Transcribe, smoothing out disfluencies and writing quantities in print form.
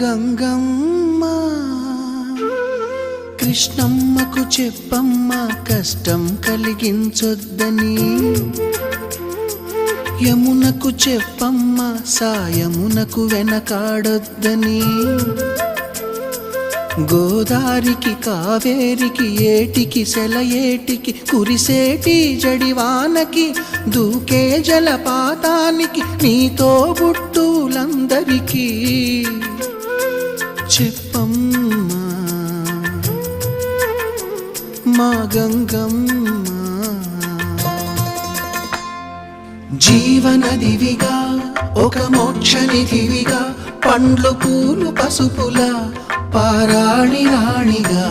గంగమ్మ కృష్ణమ్మకు చెప్పమ్మ కష్టం కలిగించొద్దని, యమునకు చెప్పమ్మ సాయమునకు వెనకాడొద్దని, గోదారికి కావేరికి ఏటికి సెలయేటికి కురిసేటి జడివానకి దూకే జలపాతానికి నీతో బుట్టులందరికీ చెప్పమ్మా మా గంగమ్మ. జీవనదివిగా ఒక మోక్షనిధివిగా పండ్లు పూలు పసుపుల పారాణి రాణిగా